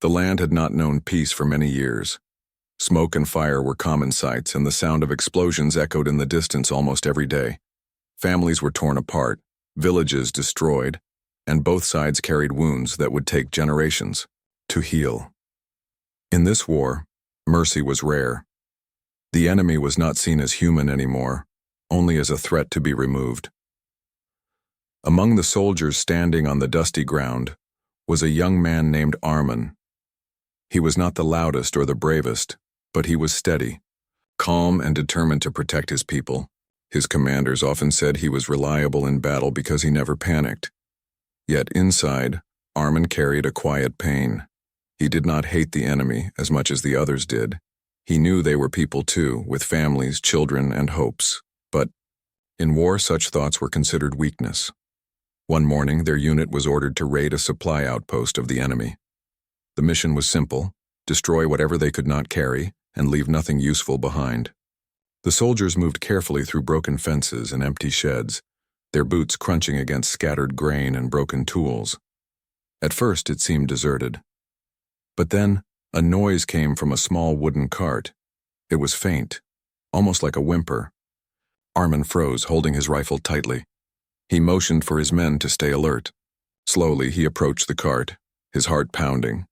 The land had not known peace for many years. Smoke and fire were common sights, and the sound of explosions echoed in the distance almost every day. Families were torn apart, villages destroyed, and both sides carried wounds that would take generations to heal. In this war, mercy was rare. The enemy was not seen as human anymore, only as a threat to be removed. Among the soldiers standing on the dusty ground was a young man named Armin. He was not the loudest or the bravest, but he was steady, calm and determined to protect his people. His commanders often said he was reliable in battle because he never panicked. Yet inside, Armin carried a quiet pain. He did not hate the enemy as much as the others did. He knew they were people too, with families, children, and hopes. But in war, such thoughts were considered weakness. One morning, their unit was ordered to raid a supply outpost of the enemy. The mission was simple: destroy whatever they could not carry and leave nothing useful behind. The soldiers moved carefully through broken fences and empty sheds, their boots crunching against scattered grain and broken tools. At first, it seemed deserted. But then, a noise came from a small wooden cart. It was faint, almost like a whimper. Armin froze, holding his rifle tightly. He motioned for his men to stay alert. Slowly, he approached the cart, his heart pounding.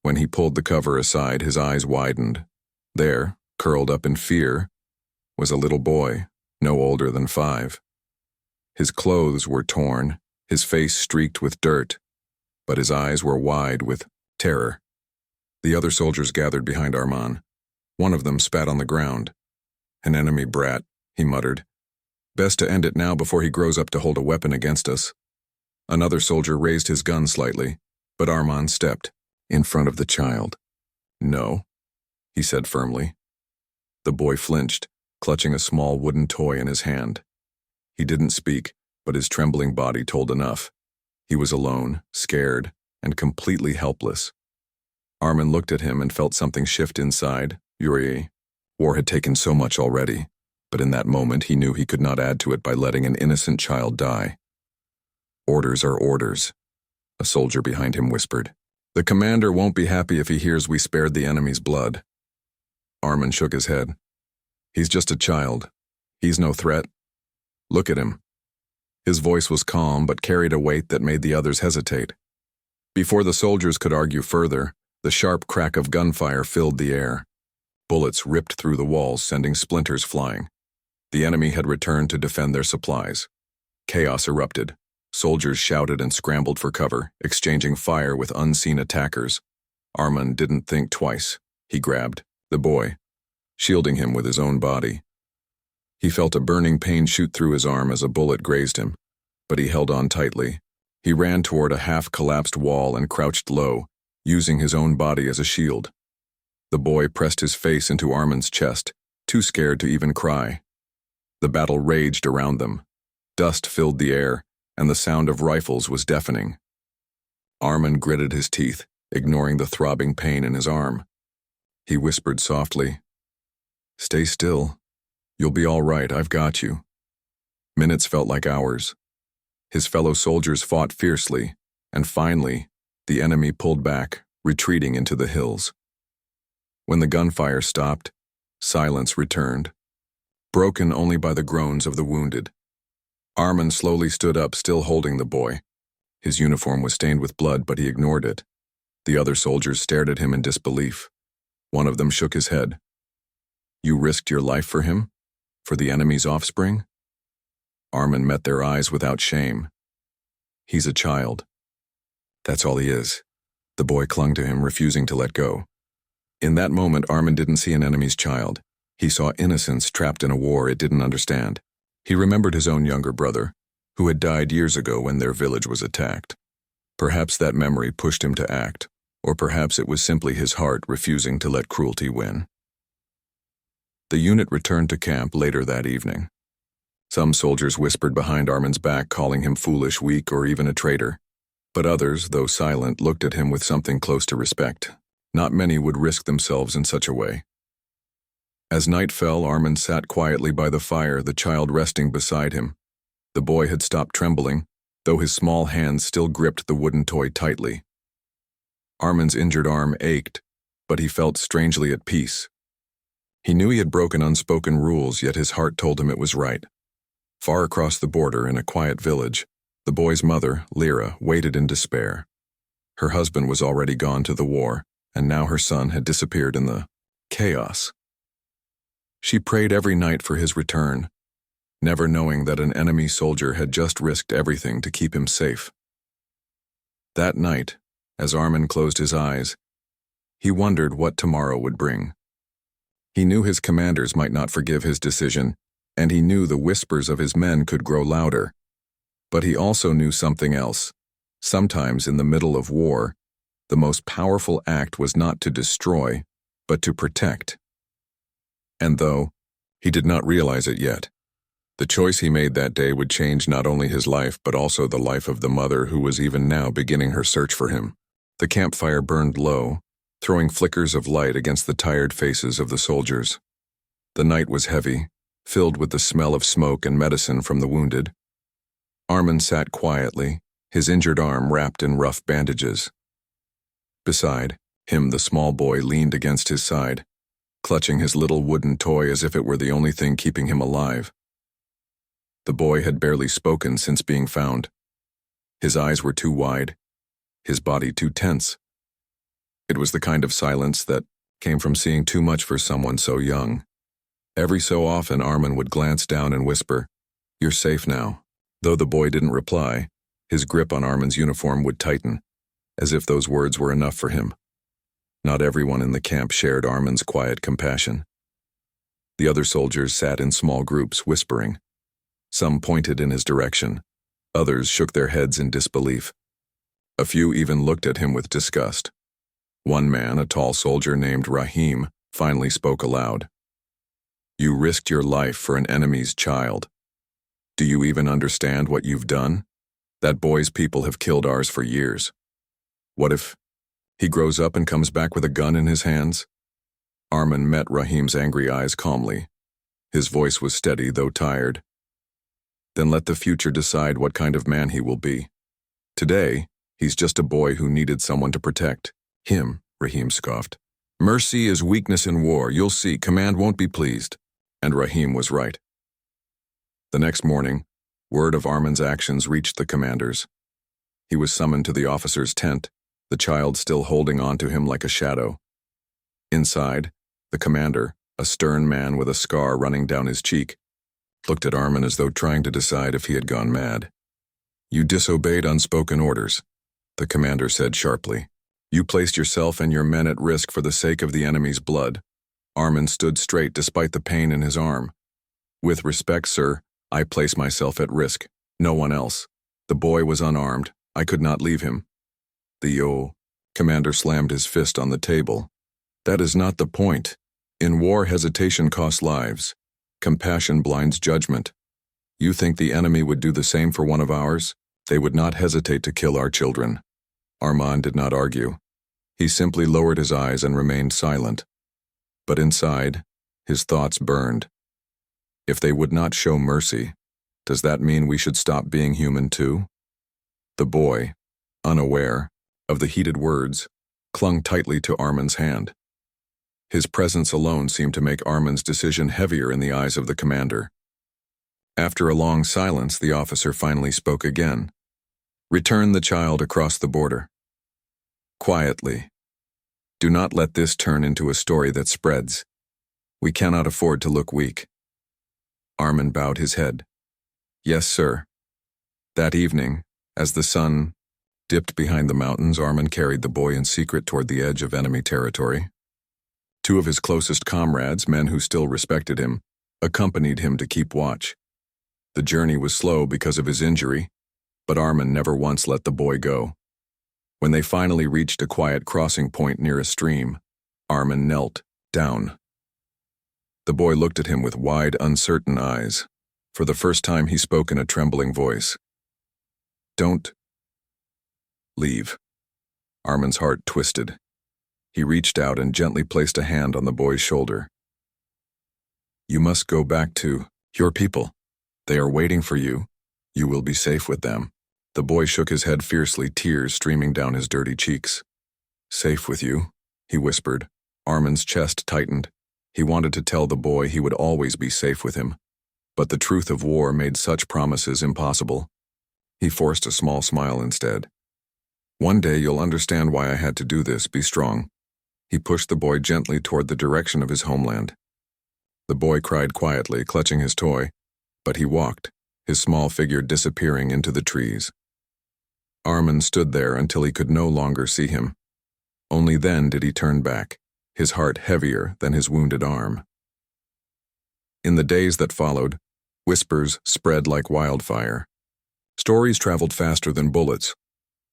When he pulled the cover aside, his eyes widened. There, curled up in fear, was a little boy, no older than 5. His clothes were torn, his face streaked with dirt, but his eyes were wide with terror. The other soldiers gathered behind Armin. One of them spat on the ground. "An enemy brat," he muttered. "Best to end it now before he grows up to hold a weapon against us." Another soldier raised his gun slightly, but Armin stepped in front of the child. "No," he said firmly. The boy flinched, clutching a small wooden toy in his hand. He didn't speak, but his trembling body told enough. He was alone, scared, and completely helpless. Armin looked at him and felt something shift inside. Yuri. War had taken so much already, but in that moment he knew he could not add to it by letting an innocent child die. "Orders are orders," a soldier behind him whispered. "The commander won't be happy if he hears we spared the enemy's blood." Armin shook his head. "He's just a child. He's no threat. Look at him." His voice was calm but carried a weight that made the others hesitate. Before the soldiers could argue further, the sharp crack of gunfire filled the air. Bullets ripped through the walls, sending splinters flying. The enemy had returned to defend their supplies. Chaos erupted. Soldiers shouted and scrambled for cover, exchanging fire with unseen attackers. Armin didn't think twice. He grabbed the boy, shielding him with his own body. He felt a burning pain shoot through his arm as a bullet grazed him, but he held on tightly. He ran toward a half-collapsed wall and crouched low, using his own body as a shield. The boy pressed his face into Armin's chest, too scared to even cry. The battle raged around them. Dust filled the air, and the sound of rifles was deafening. Armin gritted his teeth, ignoring the throbbing pain in his arm. He whispered softly, "Stay still. You'll be all right, I've got you." Minutes felt like hours. His fellow soldiers fought fiercely, and finally, the enemy pulled back, retreating into the hills. When the gunfire stopped, silence returned, broken only by the groans of the wounded. Armin slowly stood up, still holding the boy. His uniform was stained with blood, but he ignored it. The other soldiers stared at him in disbelief. One of them shook his head. "You risked your life for him? For the enemy's offspring?" Armin met their eyes without shame. "He's a child. That's all he is." The boy clung to him, refusing to let go. In that moment, Armin didn't see an enemy's child. He saw innocence trapped in a war it didn't understand. He remembered his own younger brother, who had died years ago when their village was attacked. Perhaps that memory pushed him to act, or perhaps it was simply his heart refusing to let cruelty win. The unit returned to camp later that evening. Some soldiers whispered behind Armin's back, calling him foolish, weak, or even a traitor. But others, though silent, looked at him with something close to respect. Not many would risk themselves in such a way. As night fell, Armin sat quietly by the fire, the child resting beside him. The boy had stopped trembling, though his small hands still gripped the wooden toy tightly. Armin's injured arm ached, but he felt strangely at peace. He knew he had broken unspoken rules, yet his heart told him it was right. Far across the border, in a quiet village, the boy's mother, Lyra, waited in despair. Her husband was already gone to the war, and now her son had disappeared in the chaos. She prayed every night for his return, never knowing that an enemy soldier had just risked everything to keep him safe. That night, as Armin closed his eyes, he wondered what tomorrow would bring. He knew his commanders might not forgive his decision, and he knew the whispers of his men could grow louder. But he also knew something else. Sometimes in the middle of war, the most powerful act was not to destroy, but to protect. And though he did not realize it yet, the choice he made that day would change not only his life but also the life of the mother who was even now beginning her search for him. The campfire burned low, throwing flickers of light against the tired faces of the soldiers. The night was heavy, filled with the smell of smoke and medicine from the wounded. Armin sat quietly, his injured arm wrapped in rough bandages. Beside him, the small boy leaned against his side, clutching his little wooden toy as if it were the only thing keeping him alive. The boy had barely spoken since being found. His eyes were too wide, his body too tense. It was the kind of silence that came from seeing too much for someone so young. Every so often, Armin would glance down and whisper, "You're safe now." Though the boy didn't reply, his grip on Armin's uniform would tighten, as if those words were enough for him. Not everyone in the camp shared Armin's quiet compassion. The other soldiers sat in small groups, whispering. Some pointed in his direction. Others shook their heads in disbelief. A few even looked at him with disgust. One man, a tall soldier named Rahim, finally spoke aloud. "You risked your life for an enemy's child. Do you even understand what you've done? That boy's people have killed ours for years. What if he grows up and comes back with a gun in his hands?" Armin met Rahim's angry eyes calmly. His voice was steady, though tired. "Then let the future decide what kind of man he will be. Today, he's just a boy who needed someone to protect him," Rahim scoffed. "Mercy is weakness in war. You'll see, command won't be pleased." And Rahim was right. The next morning, word of Armin's actions reached the commanders. He was summoned to the officer's tent, the child still holding on to him like a shadow. Inside, the commander, a stern man with a scar running down his cheek, looked at Armin as though trying to decide if he had gone mad. "You disobeyed unspoken orders," the commander said sharply. "You placed yourself and your men at risk for the sake of the enemy's blood." Armin stood straight despite the pain in his arm. "With respect, sir, I place myself at risk. No one else. The boy was unarmed. I could not leave him." The commander slammed his fist on the table. "That is not the point. In war, hesitation costs lives. Compassion blinds judgment. You think the enemy would do the same for one of ours? They would not hesitate to kill our children." Armin did not argue. He simply lowered his eyes and remained silent. But inside, his thoughts burned. If they would not show mercy, does that mean we should stop being human too? The boy, unaware of the heated words, clung tightly to Armin's hand. His presence alone seemed to make Armin's decision heavier in the eyes of the commander. After a long silence, the officer finally spoke again. "Return the child across the border. Quietly. Do not let this turn into a story that spreads. We cannot afford to look weak." Armin bowed his head. "Yes, sir." That evening, as the sun dipped behind the mountains, Armin carried the boy in secret toward the edge of enemy territory. Two of his closest comrades, men who still respected him, accompanied him to keep watch. The journey was slow because of his injury, but Armin never once let the boy go. When they finally reached a quiet crossing point near a stream, Armin knelt down. The boy looked at him with wide, uncertain eyes. For the first time, he spoke in a trembling voice. "Don't leave." Armin's heart twisted. He reached out and gently placed a hand on the boy's shoulder. "You must go back to your people. They are waiting for you. You will be safe with them." The boy shook his head fiercely, tears streaming down his dirty cheeks. Safe with you, he whispered. Armin's chest tightened. He wanted to tell the boy he would always be safe with him. But the truth of war made such promises impossible. He forced a small smile instead. One day you'll understand why I had to do this. Be strong. He pushed the boy gently toward the direction of his homeland. The boy cried quietly, clutching his toy, but he walked, his small figure disappearing into the trees. Armin stood there until he could no longer see him. Only then did he turn back, his heart heavier than his wounded arm. In the days that followed, whispers spread like wildfire. Stories traveled faster than bullets.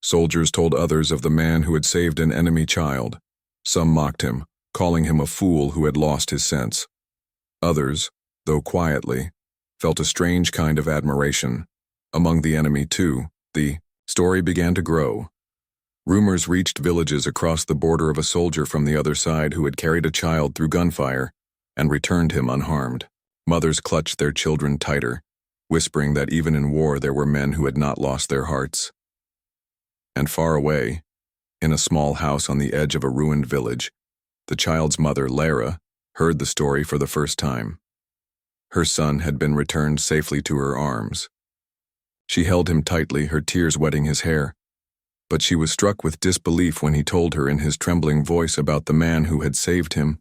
Soldiers told others of the man who had saved an enemy child. Some mocked him, calling him a fool who had lost his sense. Others, though quietly, felt a strange kind of admiration. Among the enemy, too, the story began to grow. Rumors reached villages across the border of a soldier from the other side who had carried a child through gunfire and returned him unharmed. Mothers clutched their children tighter, whispering that even in war there were men who had not lost their hearts. And far away, in a small house on the edge of a ruined village, the child's mother, Lara, heard the story for the first time. Her son had been returned safely to her arms. She held him tightly, her tears wetting his hair, but she was struck with disbelief when he told her in his trembling voice about the man who had saved him.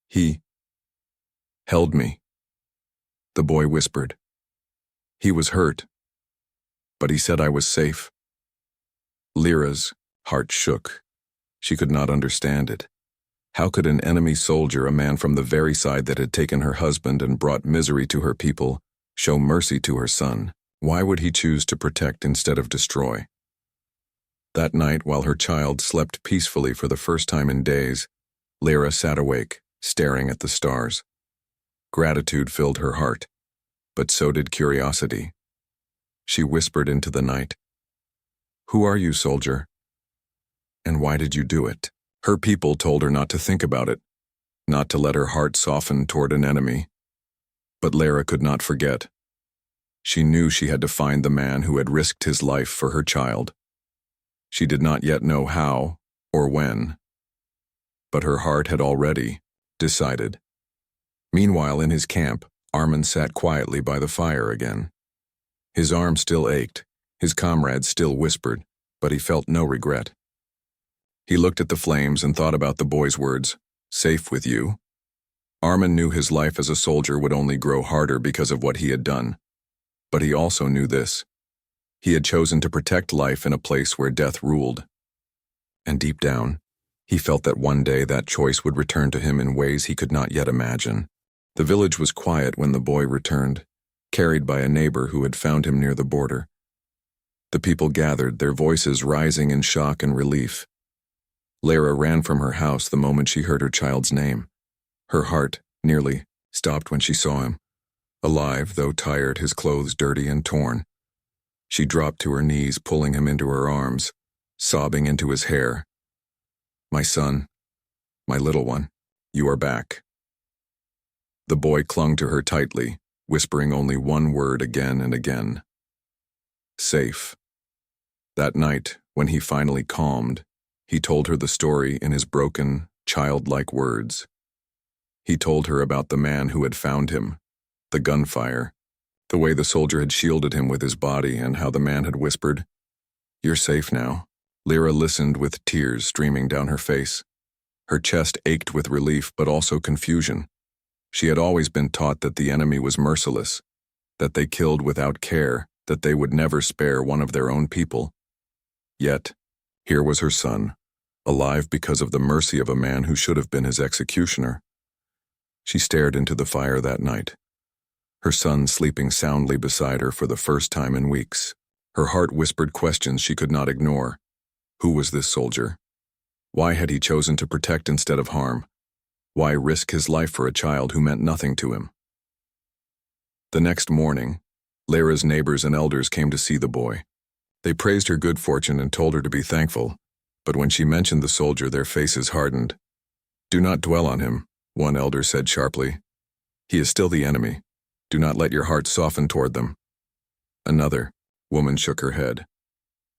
He held me, the boy whispered. He was hurt, but he said I was safe. Lyra's heart shook. She could not understand it. How could an enemy soldier, a man from the very side that had taken her husband and brought misery to her people, show mercy to her son? Why would he choose to protect instead of destroy? That night, while her child slept peacefully for the first time in days, Lyra sat awake, staring at the stars. Gratitude filled her heart, but so did curiosity. She whispered into the night, "Who are you, soldier? And why did you do it?" Her people told her not to think about it, not to let her heart soften toward an enemy. But Lyra could not forget. She knew she had to find the man who had risked his life for her child. She did not yet know how or when, but her heart had already decided. Meanwhile, in his camp, Armin sat quietly by the fire again. His arm still ached, his comrades still whispered, but he felt no regret. He looked at the flames and thought about the boy's words, "Safe with you." Armin knew his life as a soldier would only grow harder because of what he had done. But he also knew this. He had chosen to protect life in a place where death ruled. And deep down, he felt that one day that choice would return to him in ways he could not yet imagine. The village was quiet when the boy returned, carried by a neighbor who had found him near the border. The people gathered, their voices rising in shock and relief. Lyra ran from her house the moment she heard her child's name. Her heart nearly stopped when she saw him. Alive, though tired, his clothes dirty and torn. She dropped to her knees, pulling him into her arms, sobbing into his hair. "My son, my little one, you are back." The boy clung to her tightly, whispering only one word again and again. Safe. That night, when he finally calmed, he told her the story in his broken, childlike words. He told her about the man who had found him, the gunfire, the way the soldier had shielded him with his body, and how the man had whispered, "You're safe now." Lyra listened with tears streaming down her face. Her chest ached with relief but also confusion. She had always been taught that the enemy was merciless, that they killed without care, that they would never spare one of their own people. Yet, here was her son, alive because of the mercy of a man who should have been his executioner. She stared into the fire that night, her son sleeping soundly beside her for the first time in weeks. Her heart whispered questions she could not ignore. Who was this soldier? Why had he chosen to protect instead of harm? Why risk his life for a child who meant nothing to him? The next morning, Lyra's neighbors and elders came to see the boy. They praised her good fortune and told her to be thankful, but when she mentioned the soldier, their faces hardened. "Do not dwell on him," one elder said sharply. "He is still the enemy. Do not let your heart soften toward them." Another woman shook her head.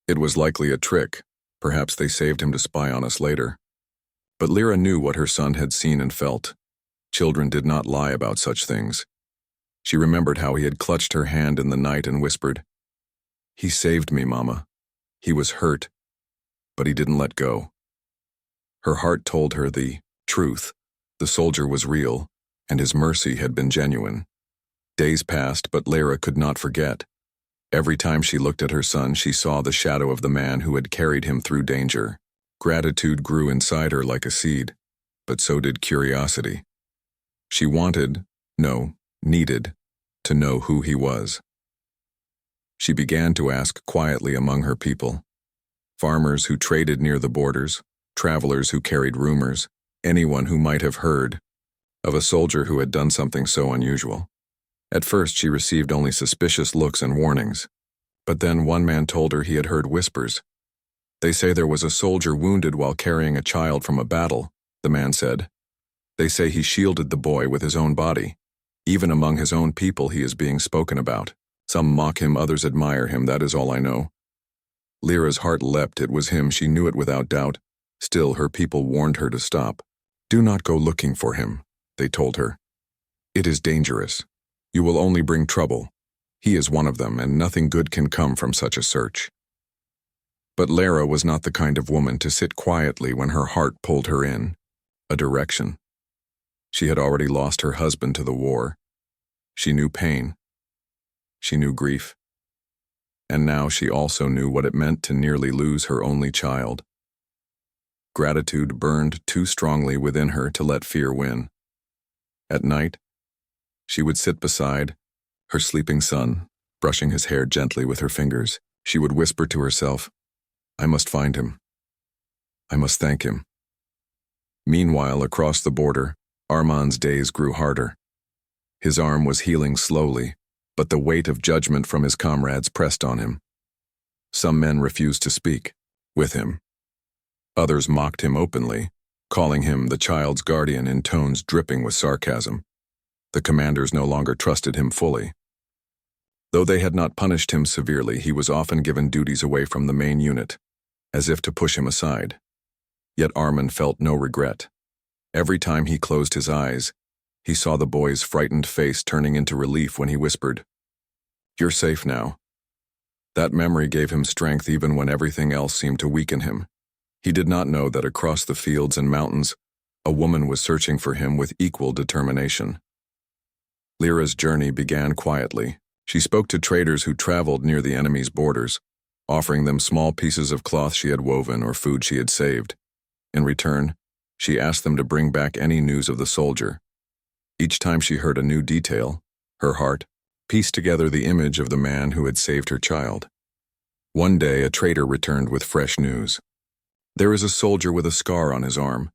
"It was likely a trick. Perhaps they saved him to spy on us later. But Lyra knew what her son had seen and felt. Children did not lie about such things. She remembered how he had clutched her hand in the night and whispered, "He saved me, Mama. He was hurt, but he didn't let go." Her heart told her the truth. The soldier was real, and his mercy had been genuine. Days passed, but Lyra could not forget. Every time she looked at her son, she saw the shadow of the man who had carried him through danger. Gratitude grew inside her like a seed, but so did curiosity. She needed, to know who he was. She began to ask quietly among her people. Farmers who traded near the borders, travelers who carried rumors, anyone who might have heard of a soldier who had done something so unusual. At first she received only suspicious looks and warnings, but then one man told her he had heard whispers. "They say there was a soldier wounded while carrying a child from a battle," the man said. "They say he shielded the boy with his own body. Even among his own people he is being spoken about. Some mock him, others admire him, that is all I know." Lyra's heart leapt. It was him, she knew it without doubt. Still, her people warned her to stop. "Do not go looking for him," they told her. "It is dangerous. You will only bring trouble. He is one of them, and nothing good can come from such a search." But Lyra was not the kind of woman to sit quietly when her heart pulled her in a direction. She had already lost her husband to the war. She knew pain. She knew grief. And now she also knew what it meant to nearly lose her only child. Gratitude burned too strongly within her to let fear win. At night, she would sit beside her sleeping son, brushing his hair gently with her fingers. She would whisper to herself, "I must find him. I must thank him." Meanwhile, across the border, Armand's days grew harder. His arm was healing slowly, but the weight of judgment from his comrades pressed on him. Some men refused to speak with him. Others mocked him openly, calling him the child's guardian in tones dripping with sarcasm. The commanders no longer trusted him fully. Though they had not punished him severely, he was often given duties away from the main unit, as if to push him aside. Yet Armand felt no regret. Every time he closed his eyes, he saw the boy's frightened face turning into relief when he whispered, "You're safe now." That memory gave him strength even when everything else seemed to weaken him. He did not know that across the fields and mountains, a woman was searching for him with equal determination. Lyra's journey began quietly. She spoke to traders who traveled near the enemy's borders, offering them small pieces of cloth she had woven or food she had saved. In return, she asked them to bring back any news of the soldier. Each time she heard a new detail, her heart pieced together the image of the man who had saved her child. One day, a trader returned with fresh news. "There is a soldier with a scar on his arm.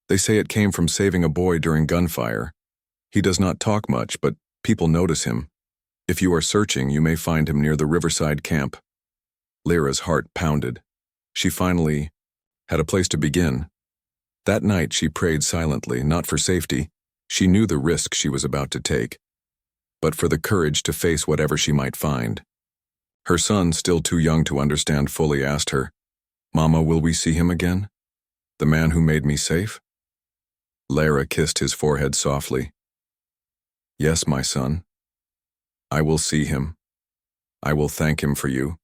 They say it came from saving a boy during gunfire. He does not talk much, but people notice him. If you are searching, you may find him near the riverside camp." Lyra's heart pounded. She finally had a place to begin. That night she prayed silently, not for safety. She knew the risk she was about to take, but for the courage to face whatever she might find. Her son, still too young to understand fully, asked her, "Mama, will we see him again? The man who made me safe?" Lyra kissed his forehead softly. "Yes, my son. I will see him. I will thank him for you."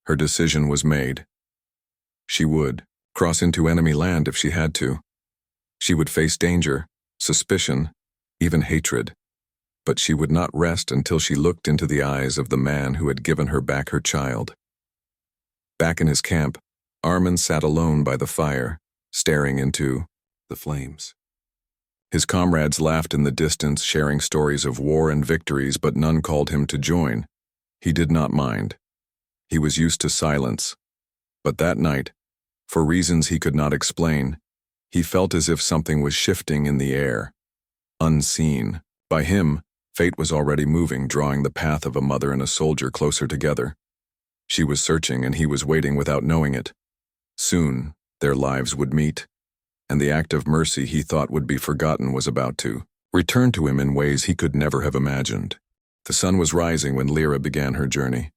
Her decision was made. She would cross into enemy land if she had to. She would face danger, suspicion, even hatred. But she would not rest until she looked into the eyes of the man who had given her back her child. Back in his camp, Armand sat alone by the fire, staring into the flames. His comrades laughed in the distance, sharing stories of war and victories, but none called him to join. He did not mind. He was used to silence. But that night, for reasons he could not explain, he felt as if something was shifting in the air. Unseen. By him, fate was already moving, drawing the path of a mother and a soldier closer together. She was searching, and he was waiting without knowing it. Soon, their lives would meet, and the act of mercy he thought would be forgotten was about to return to him in ways he could never have imagined. The sun was rising when Lyra began her journey.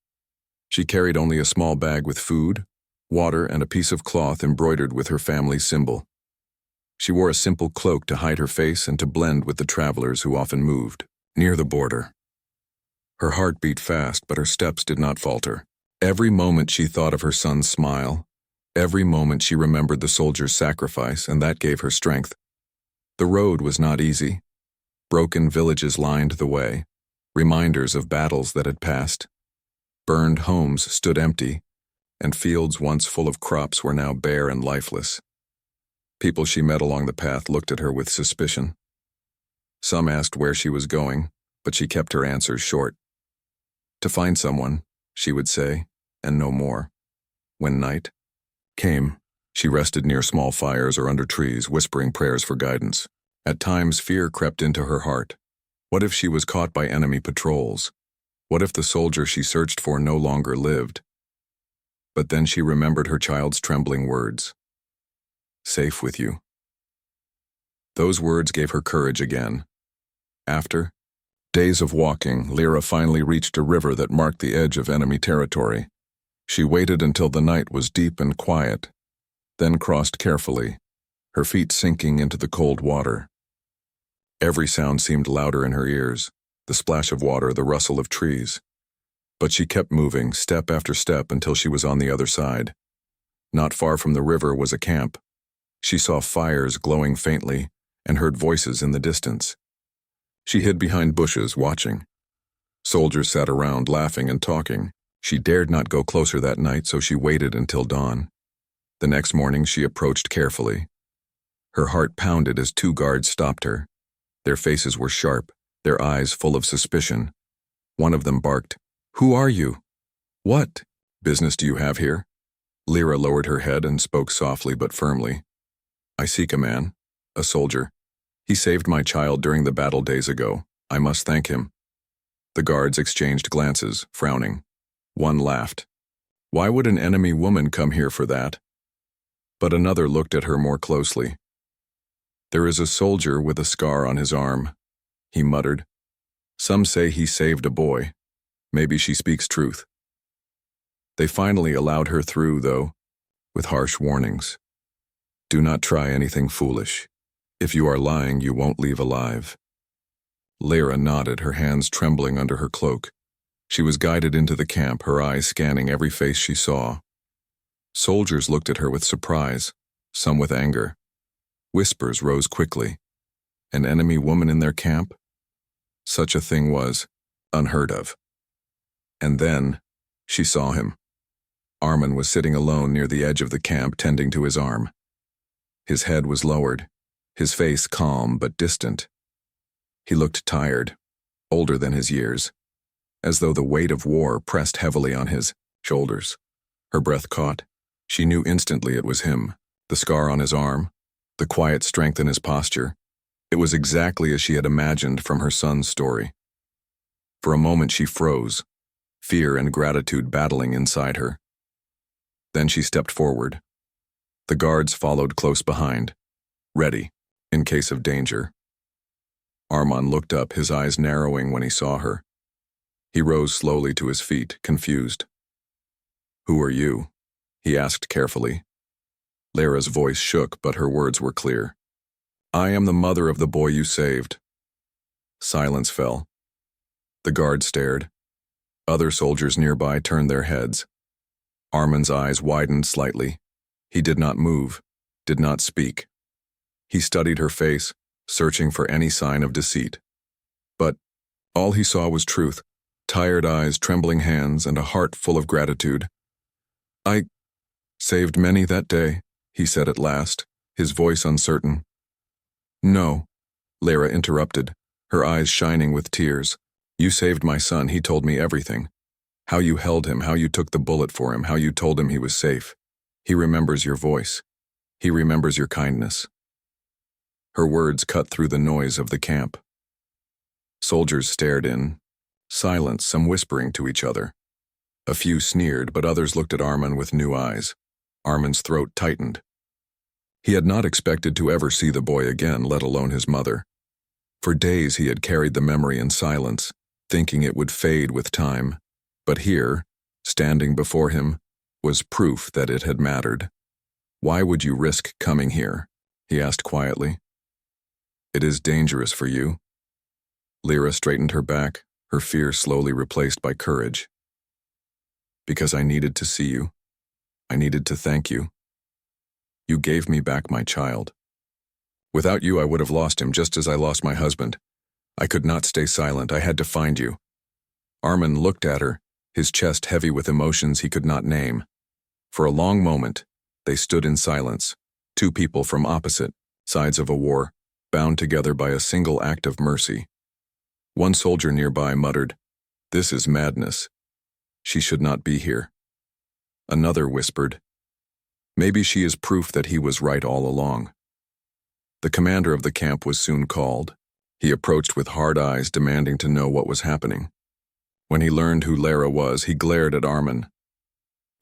She carried only a small bag with food, water, and a piece of cloth embroidered with her family symbol. She wore a simple cloak to hide her face and to blend with the travelers who often moved near the border. Her heart beat fast, but her steps did not falter. Every moment she thought of her son's smile. Every moment she remembered the soldier's sacrifice, and that gave her strength. The road was not easy. Broken villages lined the way, reminders of battles that had passed. Burned homes stood empty, and fields once full of crops were now bare and lifeless. People she met along the path looked at her with suspicion. Some asked where she was going, but she kept her answers short. To find someone, she would say, and no more. When night came, she rested near small fires or under trees, whispering prayers for guidance. At times, fear crept into her heart. What if she was caught by enemy patrols? What if the soldier she searched for no longer lived? But then she remembered her child's trembling words. Safe with you. Those words gave her courage again. After days of walking, Lyra finally reached a river that marked the edge of enemy territory. She waited until the night was deep and quiet, then crossed carefully, her feet sinking into the cold water. Every sound seemed louder in her ears, the splash of water, the rustle of trees. But she kept moving, step after step, until she was on the other side. Not far from the river was a camp. She saw fires glowing faintly and heard voices in the distance. She hid behind bushes, watching. Soldiers sat around, laughing and talking. She dared not go closer that night, so she waited until dawn. The next morning she approached carefully. Her heart pounded as 2 guards stopped her. Their faces were sharp, their eyes full of suspicion. One of them barked, "Who are you? What business do you have here?" Lyra lowered her head and spoke softly but firmly. "I seek a man, a soldier. He saved my child during the battle days ago. I must thank him." The guards exchanged glances, frowning. One laughed. "Why would an enemy woman come here for that?" But another looked at her more closely. "There is a soldier with a scar on his arm," he muttered. "Some say he saved a boy. Maybe she speaks truth." They finally allowed her through, though, with harsh warnings. "Do not try anything foolish. If you are lying, you won't leave alive." Lyra nodded, her hands trembling under her cloak. She was guided into the camp, her eyes scanning every face she saw. Soldiers looked at her with surprise, some with anger. Whispers rose quickly. An enemy woman in their camp? Such a thing was unheard of. And then she saw him. Armin was sitting alone near the edge of the camp, tending to his arm. His head was lowered, his face calm but distant. He looked tired, older than his years, as though the weight of war pressed heavily on his shoulders. Her breath caught. She knew instantly it was him. The scar on his arm, the quiet strength in his posture. It was exactly as she had imagined from her son's story. For a moment she froze, fear and gratitude battling inside her. Then she stepped forward. The guards followed close behind, ready, in case of danger. Armin looked up, his eyes narrowing when he saw her. He rose slowly to his feet, confused. "Who are you?" he asked carefully. Lyra's voice shook, but her words were clear. "I am the mother of the boy you saved." Silence fell. The guard stared. Other soldiers nearby turned their heads. Armin's eyes widened slightly. He did not move, did not speak. He studied her face, searching for any sign of deceit. But all he saw was truth, tired eyes, trembling hands, and a heart full of gratitude. "I saved many that day," he said at last, his voice uncertain. "No," Lyra interrupted, her eyes shining with tears. "You saved my son. He told me everything. How you held him, how you took the bullet for him, how you told him he was safe. He remembers your voice. He remembers your kindness." Her words cut through the noise of the camp. Soldiers stared in silence, some whispering to each other. A few sneered, but others looked at Armin with new eyes. Armin's throat tightened. He had not expected to ever see the boy again, let alone his mother. For days he had carried the memory in silence, thinking it would fade with time. But here, standing before him, was proof that it had mattered. "Why would you risk coming here?" he asked quietly. "It is dangerous for you." Lyra straightened her back, her fear slowly replaced by courage. "Because I needed to see you. I needed to thank you. You gave me back my child. Without you, I would have lost him just as I lost my husband. I could not stay silent. I had to find you." Armin looked at her, his chest heavy with emotions he could not name. For a long moment, they stood in silence, two people from opposite sides of a war, bound together by a single act of mercy. One soldier nearby muttered, "This is madness. She should not be here." Another whispered, "Maybe she is proof that he was right all along." The commander of the camp was soon called. He approached with hard eyes, demanding to know what was happening. When he learned who Lyra was, he glared at Armin.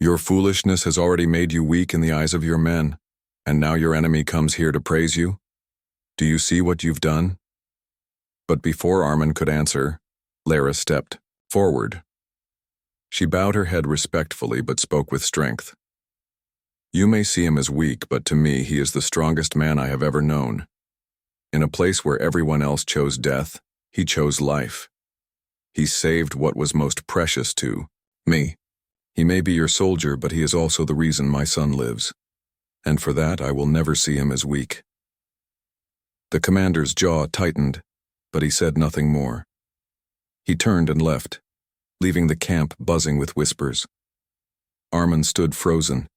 "Your foolishness has already made you weak in the eyes of your men, and now your enemy comes here to praise you? Do you see what you've done?" But before Armin could answer, Lyra stepped forward. She bowed her head respectfully but spoke with strength. "You may see him as weak, but to me he is the strongest man I have ever known. In a place where everyone else chose death, he chose life. He saved what was most precious to me. He may be your soldier, but he is also the reason my son lives. And for that, I will never see him as weak." The commander's jaw tightened, but he said nothing more. He turned and left, leaving the camp buzzing with whispers. Armin stood frozen,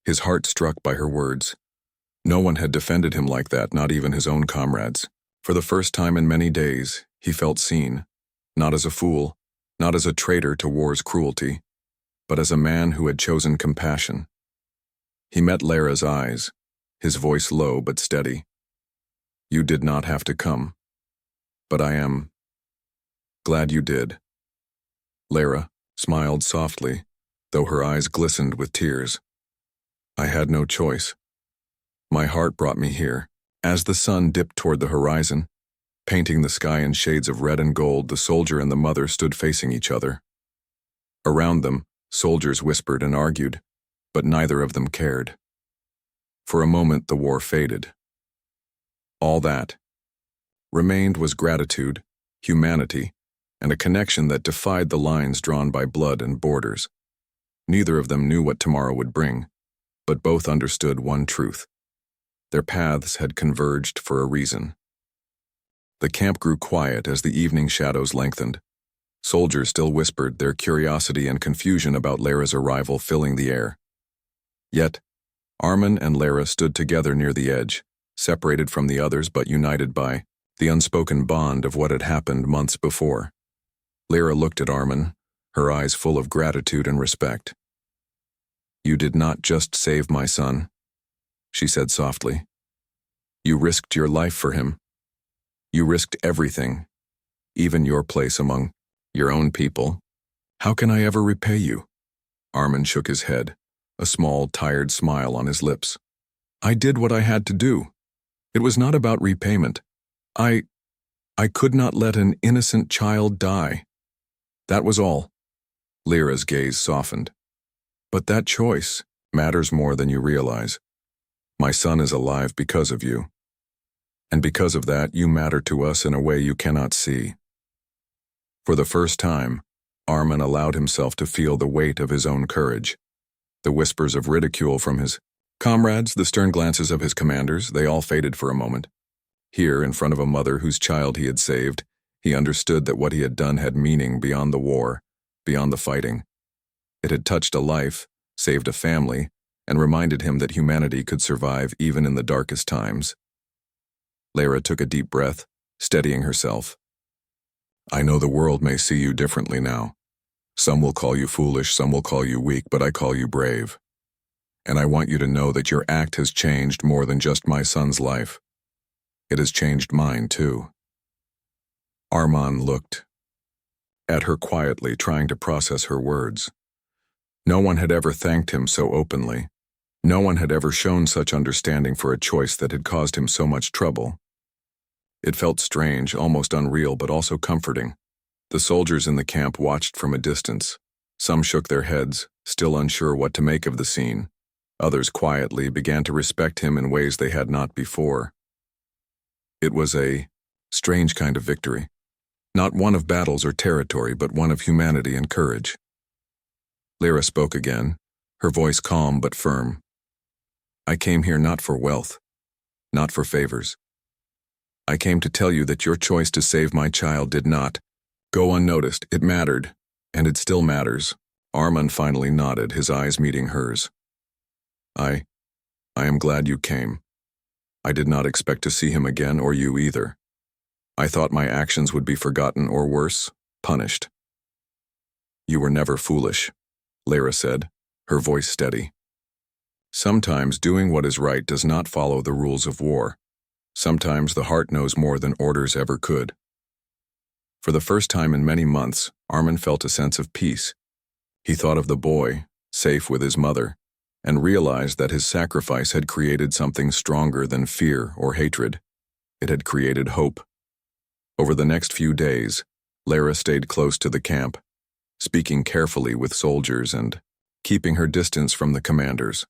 his heart struck by her words. No one had defended him like that, not even his own comrades. For the first time in many days, he felt seen, not as a fool, not as a traitor to war's cruelty, but as a man who had chosen compassion. He met Lyra's eyes, his voice low but steady. "You did not have to come, but I am glad you did." Lyra smiled softly, though her eyes glistened with tears. "I had no choice. My heart brought me here." As the sun dipped toward the horizon, painting the sky in shades of red and gold, the soldier and the mother stood facing each other. Around them, soldiers whispered and argued, but neither of them cared. For a moment, the war faded. All that remained was gratitude, humanity, and a connection that defied the lines drawn by blood and borders. Neither of them knew what tomorrow would bring, but both understood one truth. Their paths had converged for a reason. The camp grew quiet as the evening shadows lengthened. Soldiers still whispered, their curiosity and confusion about Lyra's arrival filling the air. Yet, Armin and Lyra stood together near the edge, separated from the others but united by the unspoken bond of what had happened months before. Lyra looked at Armin, her eyes full of gratitude and respect. "You did not just save my son," she said softly. "You risked your life for him. You risked everything, even your place among your own people. How can I ever repay you?" Armin shook his head, a small, tired smile on his lips. "I did what I had to do. It was not about repayment. I could not let an innocent child die. That was all." Lyra's gaze softened. "But that choice matters more than you realize. My son is alive because of you. And because of that, you matter to us in a way you cannot see." For the first time, Armin allowed himself to feel the weight of his own courage. The whispers of ridicule from his comrades, the stern glances of his commanders, they all faded for a moment. Here, in front of a mother whose child he had saved, he understood that what he had done had meaning beyond the war, beyond the fighting. It had touched a life, saved a family, and reminded him that humanity could survive even in the darkest times. Lyra took a deep breath, steadying herself. "I know the world may see you differently now. Some will call you foolish, some will call you weak, but I call you brave. And I want you to know that your act has changed more than just my son's life. It has changed mine, too." Armin looked at her quietly, trying to process her words. No one had ever thanked him so openly. No one had ever shown such understanding for a choice that had caused him so much trouble. It felt strange, almost unreal, but also comforting. The soldiers in the camp watched from a distance. Some shook their heads, still unsure what to make of the scene. Others quietly began to respect him in ways they had not before. It was a strange kind of victory. Not one of battles or territory, but one of humanity and courage. Lyra spoke again, her voice calm but firm. I came here not for wealth, not for favors. I came to tell you that your choice to save my child did not go unnoticed. It mattered, and it still matters. Armand finally nodded, his eyes meeting hers. I am glad you came. I did not expect to see him again, or you either. I thought my actions would be forgotten or worse, punished. You were never foolish, Lyra said, her voice steady. Sometimes doing what is right does not follow the rules of war. Sometimes the heart knows more than orders ever could. For the first time in many months, Armand felt a sense of peace. He thought of the boy, safe with his mother, and realized that his sacrifice had created something stronger than fear or hatred. It had created hope. Over the next few days, Lyra stayed close to the camp, speaking carefully with soldiers and keeping her distance from the commanders.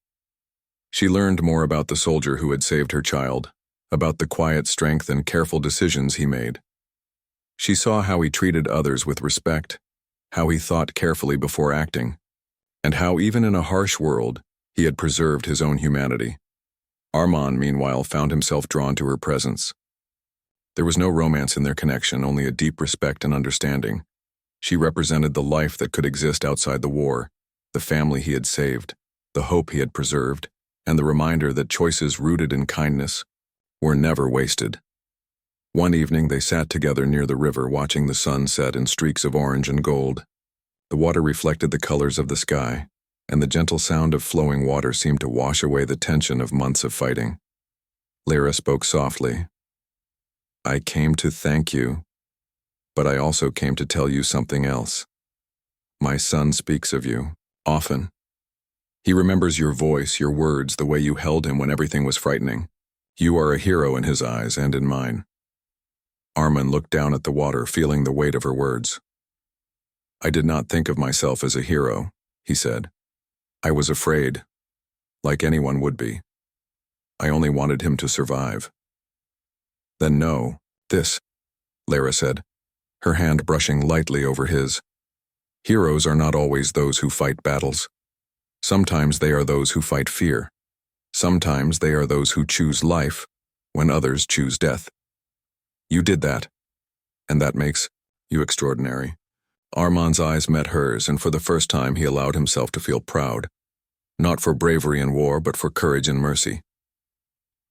She learned more about the soldier who had saved her child, about the quiet strength and careful decisions he made. She saw how he treated others with respect, how he thought carefully before acting, and how even in a harsh world, he had preserved his own humanity. Armand, meanwhile, found himself drawn to her presence. There was no romance in their connection, only a deep respect and understanding. She represented the life that could exist outside the war, the family he had saved, the hope he had preserved, and the reminder that choices rooted in kindness were never wasted. One evening they sat together near the river, watching the sun set in streaks of orange and gold. The water reflected the colors of the sky, and the gentle sound of flowing water seemed to wash away the tension of months of fighting. Lyra spoke softly. I came to thank you, but I also came to tell you something else. My son speaks of you, often. He remembers your voice, your words, the way you held him when everything was frightening. You are a hero in his eyes and in mine. Armand looked down at the water, feeling the weight of her words. I did not think of myself as a hero, he said. I was afraid, like anyone would be. I only wanted him to survive. Then no, this, Lyra said, her hand brushing lightly over his. Heroes are not always those who fight battles. Sometimes they are those who fight fear. Sometimes they are those who choose life when others choose death. You did that, and that makes you extraordinary. Armand's eyes met hers, and for the first time he allowed himself to feel proud, not for bravery in war, but for courage and mercy.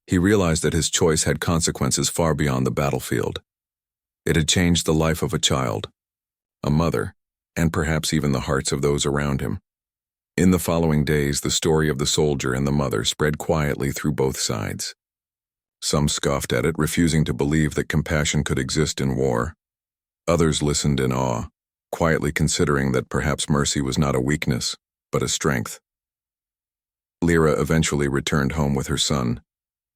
He realized that his choice had consequences far beyond the battlefield. It had changed the life of a child, a mother, and perhaps even the hearts of those around him. In the following days, the story of the soldier and the mother spread quietly through both sides. Some scoffed at it, refusing to believe that compassion could exist in war. Others listened in awe, quietly considering that perhaps mercy was not a weakness, but a strength. Lyra eventually returned home with her son,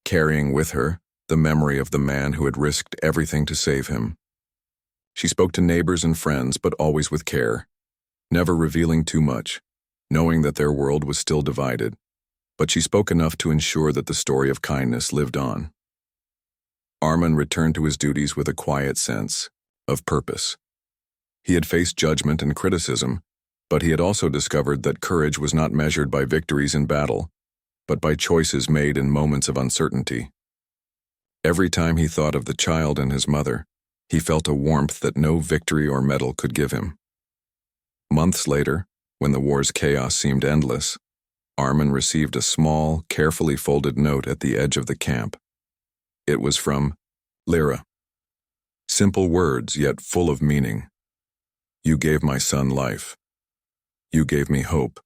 carrying with her the memory of the man who had risked everything to save him. She spoke to neighbors and friends, but always with care, never revealing too much, knowing that their world was still divided, but she spoke enough to ensure that the story of kindness lived on. Armand returned to his duties with a quiet sense of purpose. He had faced judgment and criticism, but he had also discovered that courage was not measured by victories in battle, but by choices made in moments of uncertainty. Every time he thought of the child and his mother, he felt a warmth that no victory or medal could give him. Months later, when the war's chaos seemed endless, Armand received a small, carefully folded note at the edge of the camp. It was from Lyra. Simple words, yet full of meaning. You gave my son life. You gave me hope.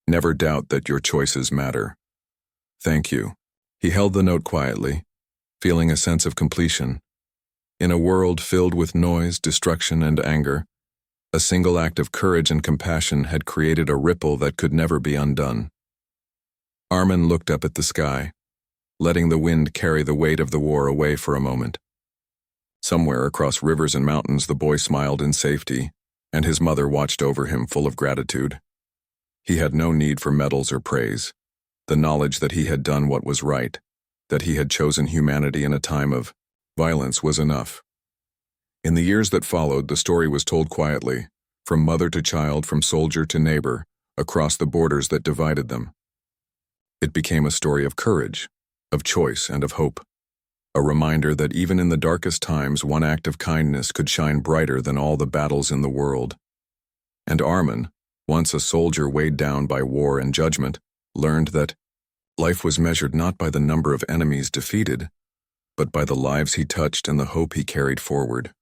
Never doubt that your choices matter. Thank you. He held the note quietly, feeling a sense of completion. In a world filled with noise, destruction, and anger, a single act of courage and compassion had created a ripple that could never be undone. Armand looked up at the sky, letting the wind carry the weight of the war away for a moment. Somewhere across rivers and mountains, the boy smiled in safety, and his mother watched over him full of gratitude. He had no need for medals or praise. The knowledge that he had done what was right, that he had chosen humanity in a time of violence was enough. In the years that followed, the story was told quietly, from mother to child, from soldier to neighbor, across the borders that divided them. It became a story of courage, of choice, and of hope. A reminder that even in the darkest times, one act of kindness could shine brighter than all the battles in the world. And Armin, once a soldier weighed down by war and judgment, learned that life was measured not by the number of enemies defeated, but by the lives he touched and the hope he carried forward.